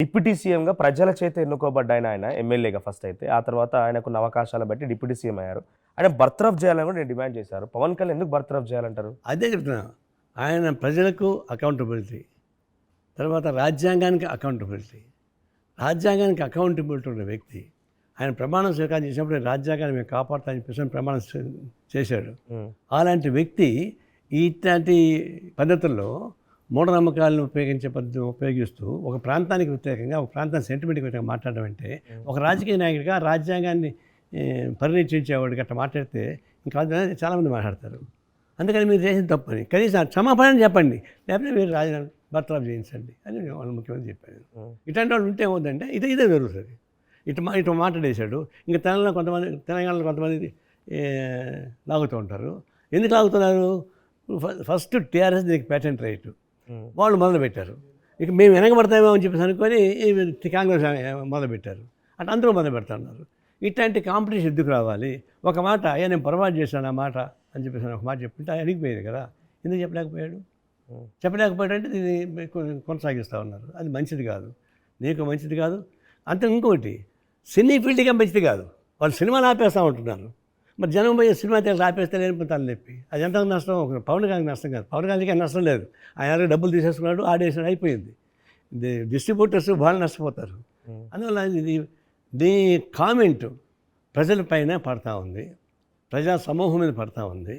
Deputy సీఎంగా ప్రజల చేత ఎన్నుకోబడ్డ ఆయన ఎమ్మెల్యేగా ఫస్ట్ అయితే. ఆ తర్వాత ఆయనకున్న అవకాశాల బట్టి డిప్యూటీ సీఎం అయ్యారు. ఆయన బర్తరఫ్ చేయాలని కూడా నేను డిమాండ్ చేశారు. పవన్ కళ్యాణ్ ఎందుకు బర్తరఫ్ చేయాలంటారు? అదే చెప్తున్నా. ఆయన ప్రజలకు అకౌంటబిలిటీ, తర్వాత రాజ్యాంగానికి అకౌంటబిలిటీ. రాజ్యాంగానికి అకౌంటబిలిటీ ఉన్న వ్యక్తి. ఆయన ప్రమాణం స్వీకారం చేసినప్పుడు రాజ్యాంగాన్ని మేము కాపాడుతామని చెప్పేసి ప్రమాణం చేశాడు. అలాంటి వ్యక్తి ఇట్లాంటి పద్ధతుల్లో మూఢనమ్మకాలను ఉపయోగించే పద్ధతి ఉపయోగిస్తూ ఒక ప్రాంతానికి వ్యతిరేకంగా, ఒక ప్రాంతానికి సెంటిమెంట్కి వ్యతిరేకంగా మాట్లాడడం అంటే, ఒక రాజకీయ నాయకుడిగా రాజ్యాంగాన్ని పరిరక్షించేవాడికి అట్లా మాట్లాడితే ఇంకా చాలామంది మాట్లాడతారు. అందుకని మీరు చేసిన తప్పని కనీసం క్షమాపణ చెప్పండి, లేకపోతే మీరు రాజీనామా బర్తరఫ్ చేయించండి అని వాళ్ళు ముఖ్యమంత్రి చెప్పారు. ఇట్లాంటి వాళ్ళు ఉంటే ఏమవుతుందంటే ఇదే జరుగుతుంది. ఇటు మాట్లాడేశాడు. ఇంకా తెలంగాణలో కొంతమంది లాగుతూ ఉంటారు. ఎందుకు లాగుతున్నారు? ఫస్ట్ టీఆర్ఎస్ దీనికి పేటెంట్ రైట్ వాళ్ళు మొదలుపెట్టారు. ఇక మేము వెనకబడతామేమో అని చెప్పేసి అనుకొని కాంగ్రెస్ మొదలుపెట్టారు. అట్లా అందరూ మొదలు పెడుతున్నారు. ఇట్లాంటి కాంపిటీషన్ ఎందుకు రావాలి? ఒక మాట నేను పొరపాటు చేశాను ఆ మాట అని చెప్పేసి ఒక మాట చెప్పుంటే అడిగిపోయాడు కదా. ఎందుకు చెప్పలేకపోయాడు అంటే దీన్ని కొనసాగిస్తూ ఉన్నారు. అది మంచిది కాదు, నీకు మంచిది కాదు. అంతే. ఇంకొకటి, సినీ ఫీల్డ్గా మంచిది కాదు. వాళ్ళు సినిమాలు ఆపేస్తూ ఉంటున్నారు. మరి జనం పోయి సినిమా థియేటర్లు ఆపేస్తే లేని తలనొప్పి. అది ఎంత నష్టం? పవన్ కళ్యాణ్ నష్టం కాదు. పవన్ కళ్యాణ్కి నష్టం లేదు. ఆయన డబ్బులు తీసేసుకున్నాడు, ఆడేసాడు, అయిపోయింది. డిస్ట్రిబ్యూటర్స్ వాళ్ళు నష్టపోతారు. అందువల్ల దీని కామెంట్ ప్రజల పైన పడతా ఉంది, ప్రజా సమూహం మీద పడతా ఉంది.